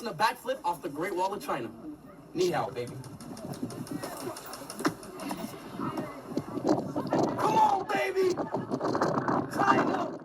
busting a backflip off the Great Wall of China. Ni hao, baby. Come on, baby! China!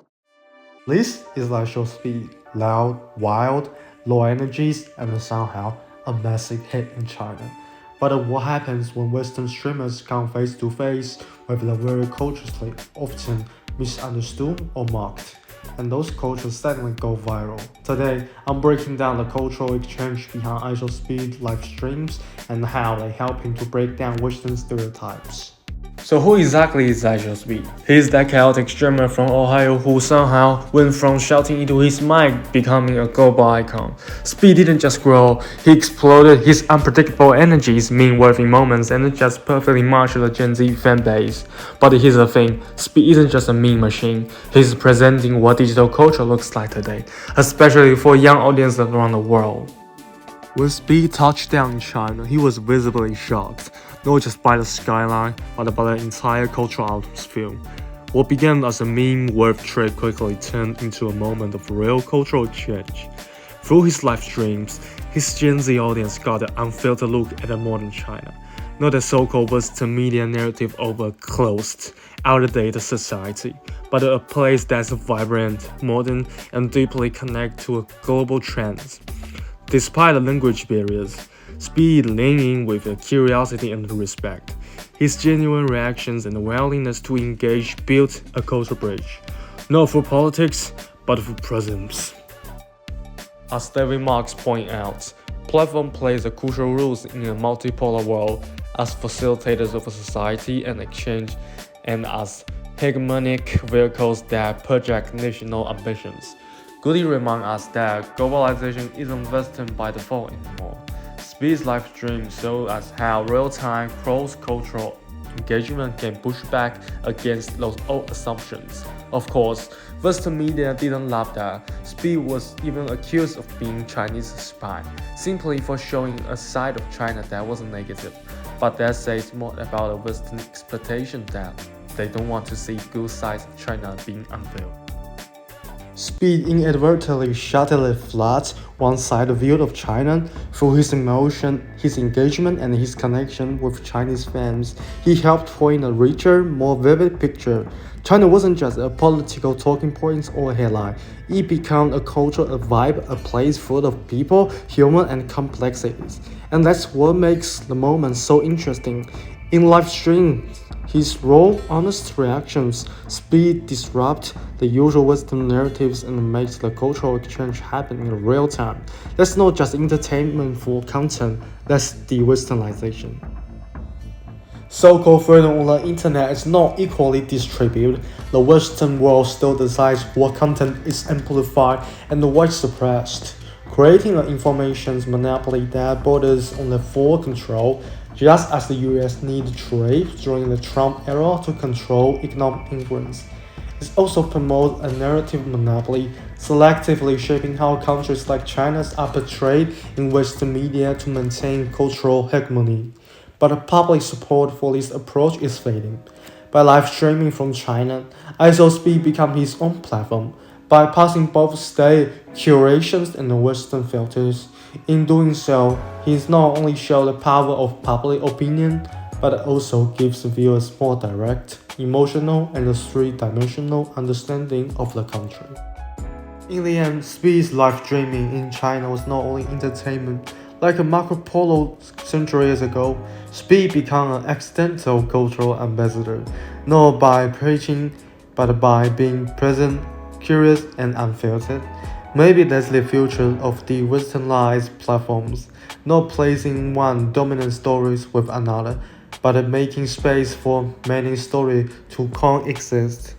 This is ishowspeed, loud, wild, low energies, and somehow a massive hit in China. But what happens when Western streamers come face to face with the very culturally often misunderstood or mocked? And those cultures suddenly go viral. Today, I'm breaking down the cultural exchange behind ishowspeed live streams and how they helping to break down Western stereotypes. So who exactly is ishowspeed? He's that chaotic streamer from Ohio who somehow went from shouting into his mic becoming a global icon. Speed didn't just grow, he exploded. His unpredictable energies, meme-worthy moments, and just perfectly matched the Gen Z fan base. But here's the thing, Speed isn't just a meme machine, he's presenting what digital culture looks like today, especially for young audiences around the world. When Speed touched down in China, he was visibly shocked, not just by the skyline, but by the entire cultural atmosphere. What began as a meme word trick quickly turned into a moment of real cultural change. Through his live streams, his Gen Z audience got an unfiltered look at a modern China, not a so-called Western media narrative of a closed, outdated society, but a place that's vibrant, modern, and deeply connected to global trends. Despite the language barriers, Speed leaned in with a curiosity and respect. His genuine reactions and willingness to engage built a cultural bridge, not for politics, but for presence. As David Marks pointed out, platform plays a crucial role in a multipolar world as facilitators of a society and exchange and as hegemonic vehicles that project national ambitions. Goody reminds us that globalization isn't Western by default anymore. Speed's live stream shows us how real-time cross-cultural engagement can push back against those old assumptions. Of course, Western media didn't love that. Speed was even accused of being Chinese spy, simply for showing a side of China that wasn't negative. But that says more about a Western expectation that they don't want to see good sides of China being unveiled. Speed inadvertently shattered flat one-sided view of China through his emotion, his engagement, and his connection with Chinese fans. He helped point a richer, more vivid picture. China wasn't just a political talking point or a headline. It became a culture, a vibe, a place full of people, humor, and complexities. And that's what makes the moment so interesting. In live streams, his raw, honest reactions, Speed disrupt the usual Western narratives and makes the cultural exchange happen in real time. That's not just entertainment for content, that's de-westernization. So-called freedom on the internet is not equally distributed. The Western world still decides what content is amplified and what is suppressed, creating an information monopoly that borders on the full control. Just as the US needed trade during the Trump era to control economic influence, it also promotes a narrative monopoly, selectively shaping how countries like China are portrayed in Western media to maintain cultural hegemony. But the public support for this approach is fading. By live streaming from China, ishowspeed became his own platform, bypassing both state curations and the Western filters. In doing so, he not only shows the power of public opinion, but also gives viewers more direct, emotional, and three-dimensional understanding of the country. In the end, Speed's live streaming in China was not only entertainment. Like a Marco Polo centuries ago, Speed became an accidental cultural ambassador, not by preaching, but by being present, curious, and unfiltered. Maybe that's the future of the westernized platforms, not placing one dominant stories with another, but making space for many stories to coexist.